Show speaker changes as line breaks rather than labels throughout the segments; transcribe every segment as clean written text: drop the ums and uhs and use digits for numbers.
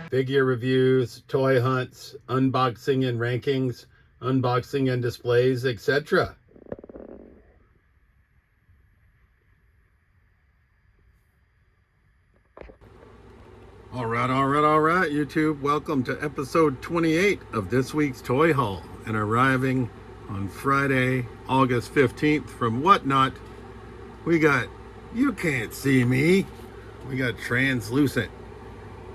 figure reviews, toy hunts, unboxing and rankings, unboxing and displays, etc. All right, YouTube. Welcome to episode 28 of this week's Toy Haul. And arriving on Friday, August 15th from Whatnot, we got You Can't See Me. We got Translucent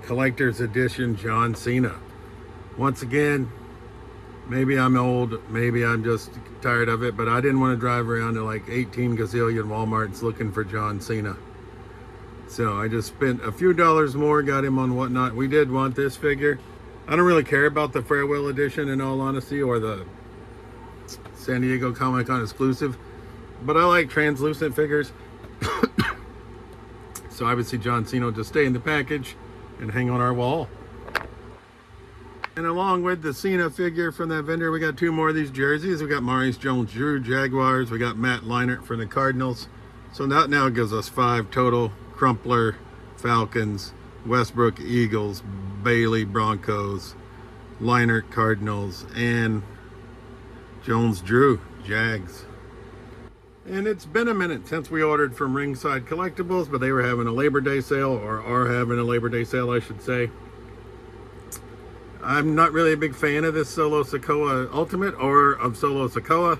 Collector's Edition John Cena. Once again, maybe I'm old, maybe I'm just tired of it, but I didn't want to drive around to like 18 gazillion Wal-Marts looking for John Cena. So I just spent a few dollars more, got him on Whatnot. We did want this figure. I don't really care about the Farewell Edition in all honesty, or the San Diego Comic-Con exclusive, but I like translucent figures. So obviously John Cena will just stay in the package and hang on our wall. And along with the Cena figure from that vendor, we got two more of these jerseys. We got Maurice Jones-Drew Jaguars. We got Matt Leinart for the Cardinals. So that now gives us 5 total. Crumpler Falcons, Westbrook Eagles, Bailey Broncos, Leinart Cardinals, and Jones-Drew Jags. And it's been a minute since we ordered from Ringside Collectibles, but they were having a Labor Day sale, or are having a Labor Day sale, I should say. I'm not really a big fan of this Solo Sokoa Ultimate or of Solo Sokoa,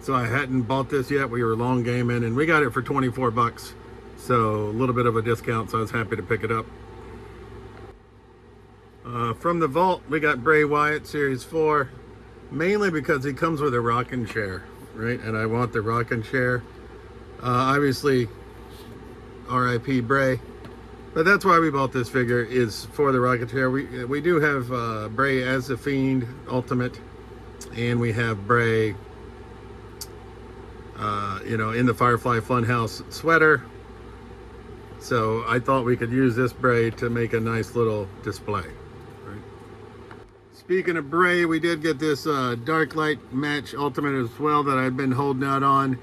so I hadn't bought this yet. We were long gaming, and we got it for 24 bucks. So a little bit of a discount, so I was happy to pick it up. From the vault, we got Bray Wyatt Series 4, mainly because he comes with a rocking chair, right? And I want the rocking chair. Obviously, R.I.P. Bray. But that's why we bought this figure, is for the rocking chair. We do have Bray as the Fiend Ultimate, and we have Bray, in the Firefly Funhouse sweater. So I thought we could use this Bray to make a nice little display. Right? Speaking of Bray, we did get this Dark Light Match Ultimate as well that I've been holding out on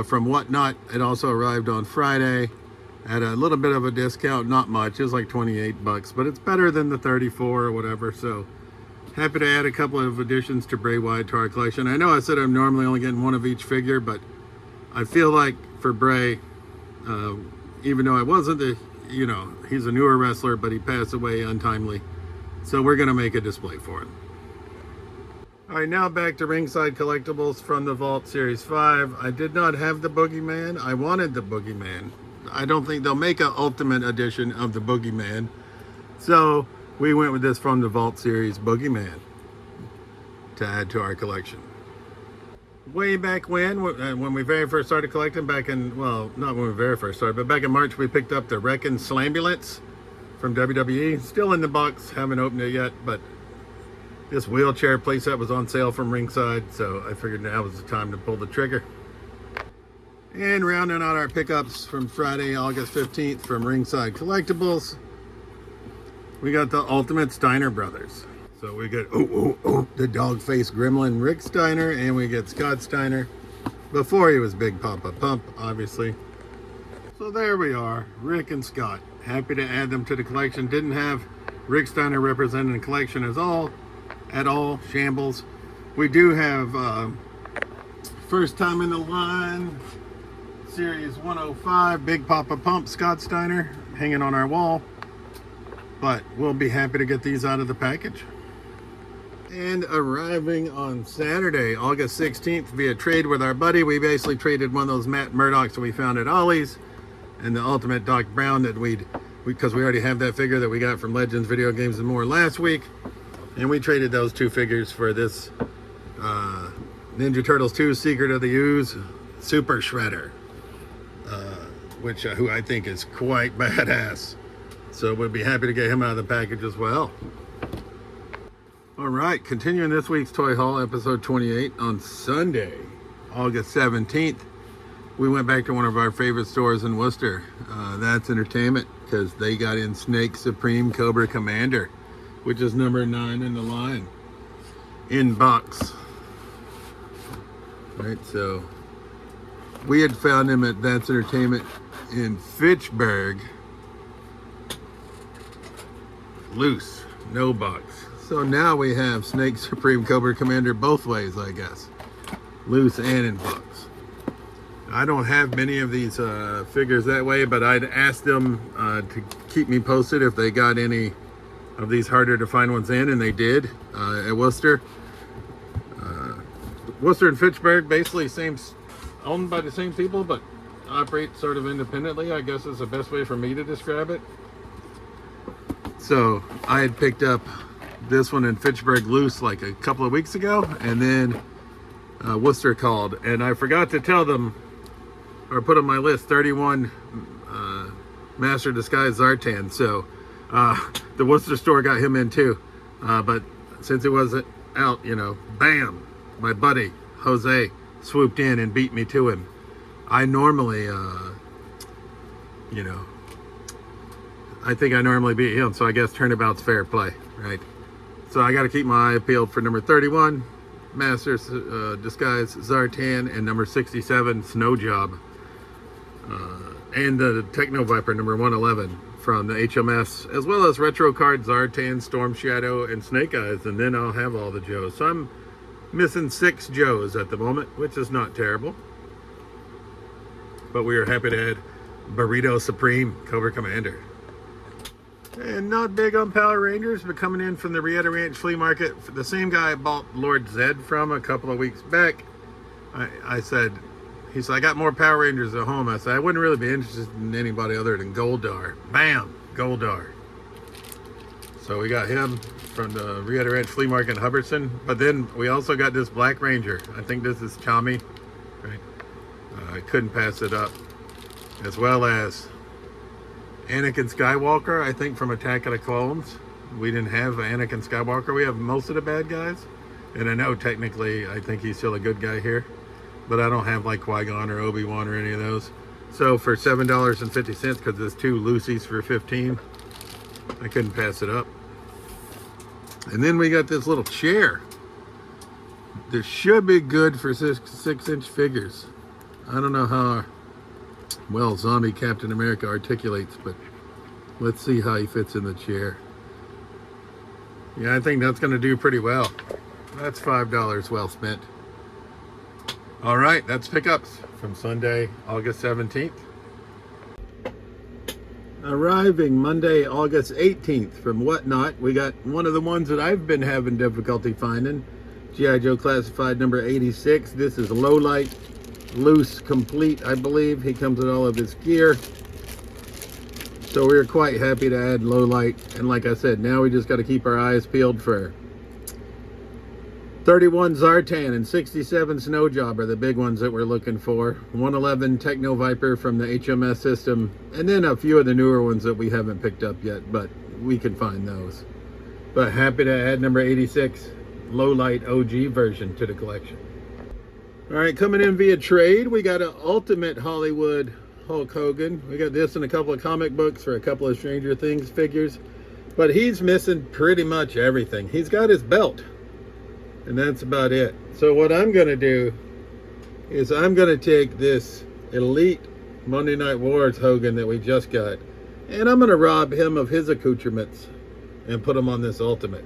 from Whatnot. It also arrived on Friday at a little bit of a discount, not much. It was like 28 bucks, but it's better than the 34 or whatever. So happy to add a couple of additions to Bray Wyatt to our collection. I know I said I'm normally only getting one of each figure, but I feel like for Bray, even though I wasn't he's a newer wrestler, but he passed away untimely. So we're going to make a display for him. All right, now back to Ringside Collectibles from the Vault Series 5. I did not have the Boogeyman. I wanted the Boogeyman. I don't think they'll make an Ultimate Edition of the Boogeyman. So we went with this from the Vault Series Boogeyman to add to our collection. Way back when we very first started collecting, back in, well, not when we very first started, but back in March, we picked up the Wreckin' Slambulance from WWE. Still in the box, haven't opened it yet, but this wheelchair playset was on sale from Ringside, so I figured now was the time to pull the trigger. And rounding out our pickups from Friday, August 15th from Ringside Collectibles, we got the Ultimate Steiner Brothers. So we get the dog-faced gremlin Rick Steiner, and we get Scott Steiner before he was Big Papa Pump, obviously. So there we are, Rick and Scott. Happy to add them to the collection. Didn't have Rick Steiner represented in the collection at all, shambles. We do have first time in the line, Series 105, Big Papa Pump Scott Steiner hanging on our wall. But we'll be happy to get these out of the package. And arriving on Saturday, August 16th, via trade with our buddy. We basically traded one of those Matt Murdocks that we found at Ollie's and the Ultimate Doc Brown that because we already have that figure that we got from Legends Video Games and More last week. And we traded those two figures for this Ninja Turtles 2 Secret of the Ooze Super Shredder, who I think is quite badass. So we'll be happy to get him out of the package as well. All right, continuing this week's Toy Haul, episode 28, on Sunday, August 17th, we went back to one of our favorite stores in Worcester. That's Entertainment, because they got in Snake Supreme Cobra Commander, which is number 9 in the line, in box. Right, so we had found him at That's Entertainment in Fitchburg. loose, no bugs. So now we have Snake Supreme Cobra Commander both ways, I guess. Loose and in bugs. I don't have many of these figures that way, but I'd ask them to keep me posted if they got any of these harder to find ones in, and they did at Worcester. Worcester and Fitchburg, basically owned by the same people, but operate sort of independently, I guess is the best way for me to describe it. So I had picked up this one in Fitchburg loose like a couple of weeks ago, and then Worcester called, and I forgot to tell them or put on my list 31 Master Disguise Zartan. So the Worcester store got him in too, but since it wasn't out, you know, bam, my buddy Jose swooped in and beat me to him. I normally you know, I think I normally beat him, so I guess turnabout's fair play, right? So I got to keep my eye peeled for number 31 Master Disguise Zartan and number 67 Snow Job, and the Techno Viper number 111 from the HMS, as well as retro card Zartan, Storm Shadow, and Snake Eyes, and then I'll have all the Joes. So I'm missing 6 Joes at the moment, which is not terrible. But we are happy to add Burrito Supreme Cobra Commander. And not big on Power Rangers, but coming in from the Rietta Ranch Flea Market, the same guy I bought Lord Zed from a couple of weeks back. I said, he said, I got more Power Rangers at home. I said, I wouldn't really be interested in anybody other than Goldar. Bam! Goldar. So we got him from the Rietta Ranch Flea Market in Hubbardston. But then we also got this Black Ranger. I think this is Tommy. Right? I couldn't pass it up. As well as Anakin Skywalker, I think from Attack of the Clones. We didn't have Anakin Skywalker. We have most of the bad guys. And I know technically I think he's still a good guy here. But I don't have like Qui-Gon or Obi-Wan or any of those. So for $7.50, because there's 2 Lucy's for $15, I couldn't pass it up. And then we got this little chair. This should be good for 6-inch figures. I don't know how well Zombie Captain America articulates, but let's see how he fits in the chair. Yeah, I think that's going to do pretty well. That's $5 well spent. All right, that's pickups from Sunday, August 17th. Arriving Monday, August 18th from Whatnot, we got one of the ones that I've been having difficulty finding. G.I. Joe Classified number 86. This is low light, loose, complete, I believe. He comes with all of his gear. So we're quite happy to add low light. And like I said, now we just got to keep our eyes peeled for 31 Zartan and 67 Snow Job are the big ones that we're looking for. 111 Techno Viper from the HMS system, and then a few of the newer ones that we haven't picked up yet, but we can find those. But happy to add number 86 low light OG version to the collection. All right, coming in via trade, we got an Ultimate Hollywood Hulk Hogan. We got this in a couple of comic books for a couple of Stranger Things figures, but he's missing pretty much everything. He's got his belt, and that's about it. So what I'm going to do is I'm going to take this Elite Monday Night Wars Hogan that we just got, and I'm going to rob him of his accoutrements and put him on this Ultimate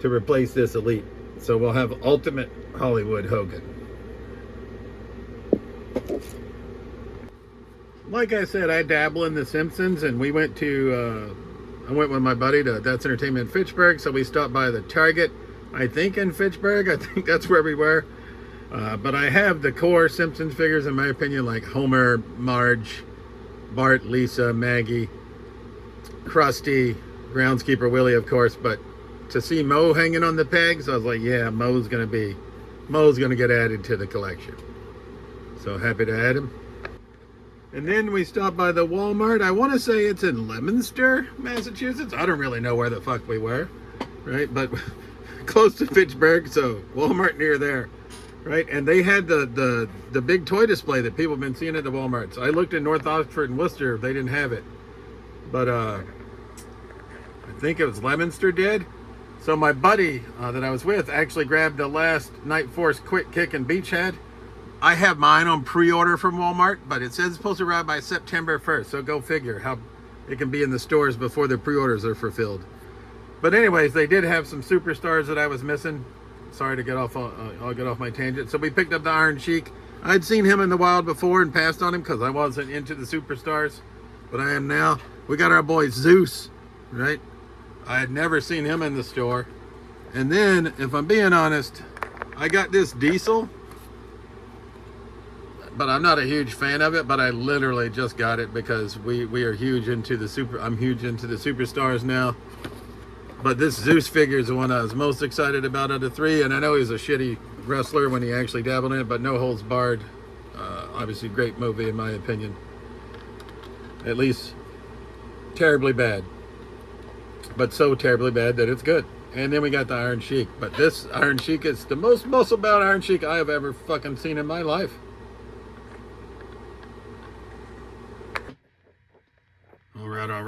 to replace this Elite. So we'll have Ultimate Hollywood Hogan. Like I said, I dabble in The Simpsons, and we went to, I went with my buddy to That's Entertainment in Fitchburg, so we stopped by the Target, I think in Fitchburg. I think that's where we were. But I have the core Simpsons figures, in my opinion, like Homer, Marge, Bart, Lisa, Maggie, Krusty, Groundskeeper Willie, of course. But to see Moe hanging on the pegs, I was like, yeah, Moe's gonna get added to the collection. So happy to add him. And then we stopped by the Wal-Mart. I want to say it's in Leominster, Massachusetts. I don't really know where the fuck we were, right? But close to Fitchburg, so Walmart near there, right? And they had the big toy display that people have been seeing at the Walmarts. I looked in North Oxford and Worcester, they didn't have it. But I think it was Leominster did. So my buddy that I was with actually grabbed the last Night Force Quick Kick and Beachhead. I have mine on pre-order from Walmart, but it says it's supposed to arrive by September 1st. So go figure how it can be in the stores before the pre-orders are fulfilled. But anyways, they did have some superstars that I was missing. Sorry to get off, I'll get off my tangent. So we picked up the Iron Sheik. I'd seen him in the wild before and passed on him because I wasn't into the superstars, but I am now. We got our boy Zeus, right? I had never seen him in the store. And then, if I'm being honest, I got this Diesel, but I'm not a huge fan of it, but I literally just got it because we are huge into the I'm huge into the superstars now. But this Zeus figure is the one I was most excited about out of three, and I know he's a shitty wrestler when he actually dabbled in it, but No Holds Barred, obviously great movie in my opinion. At least terribly bad, but so terribly bad that it's good. And then we got the Iron Sheik, but this Iron Sheik is the most muscle-bound Iron Sheik I have ever fucking seen in my life.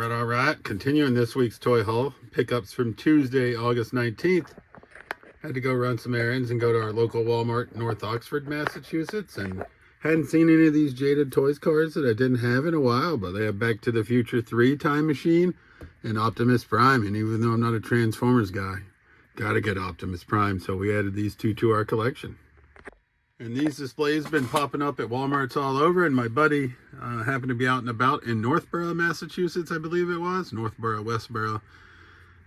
All right. Continuing this week's toy haul. Pickups from Tuesday, August 19th. Had to go run some errands and go to our local Walmart, North Oxford, Massachusetts. And hadn't seen any of these Jaded Toys cars that I didn't have in a while. But they have Back to the Future 3 Time Machine and Optimus Prime. And even though I'm not a Transformers guy, gotta get Optimus Prime. So we added these two to our collection. And these displays have been popping up at Wal-Marts all over, and my buddy happened to be out and about in Northborough, Massachusetts, I believe it was. Northborough, Westborough.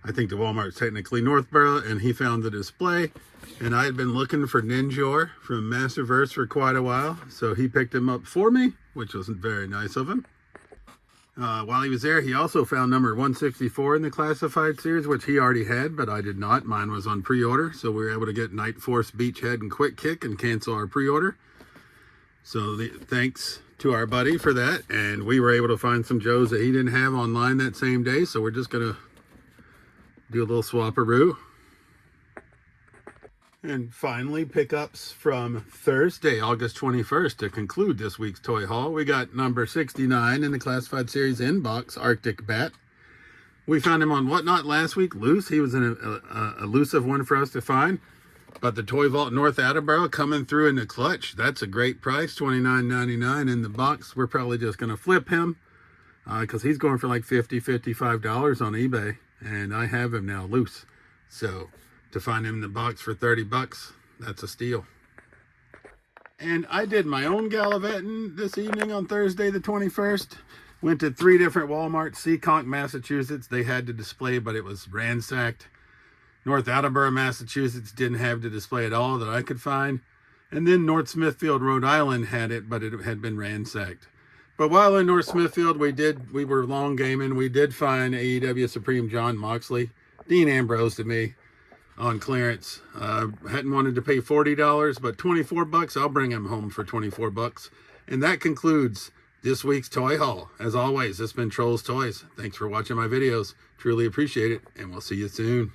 I think the Walmart's technically Northborough, and he found the display. And I had been looking for Ninjor from Masterverse for quite a while, so he picked him up for me, which wasn't very nice of him. While he was there, he also found number 164 in the classified series, which he already had, but I did not. Mine was on pre-order, so we were able to get Night Force, Beachhead, and Quick Kick and cancel our pre-order. So thanks to our buddy for that, and we were able to find some Joes that he didn't have online that same day, so we're just going to do a little swap-a-roo. And finally, pickups from Thursday, August 21st to conclude this week's toy haul. We got number 69 in the classified series inbox, Arctic Bat. We found him on Whatnot last week, loose. He was an elusive one for us to find. But the Toy Vault North Attleboro coming through in the clutch. That's a great price, $29.99 in the box. We're probably just going to flip him because he's going for like $50, $55 on eBay. And I have him now loose. So to find him in the box for 30 bucks, that's a steal. And I did my own gallivanting this evening on Thursday the 21st. Went to 3 different Walmarts. Seekonk, Massachusetts, they had the display, but it was ransacked. North Attleboro, Massachusetts didn't have the display at all that I could find. And then North Smithfield, Rhode Island had it, but it had been ransacked. But while in North Smithfield, we were long gaming. We did find AEW Supreme Jon Moxley, Dean Ambrose to me, on clearance. Hadn't wanted to pay $40, but 24 bucks, I'll bring him home for 24 bucks. And that concludes this week's toy haul. As always, this has been Trolls Toys. Thanks for watching my videos. Truly appreciate it, and we'll see you soon.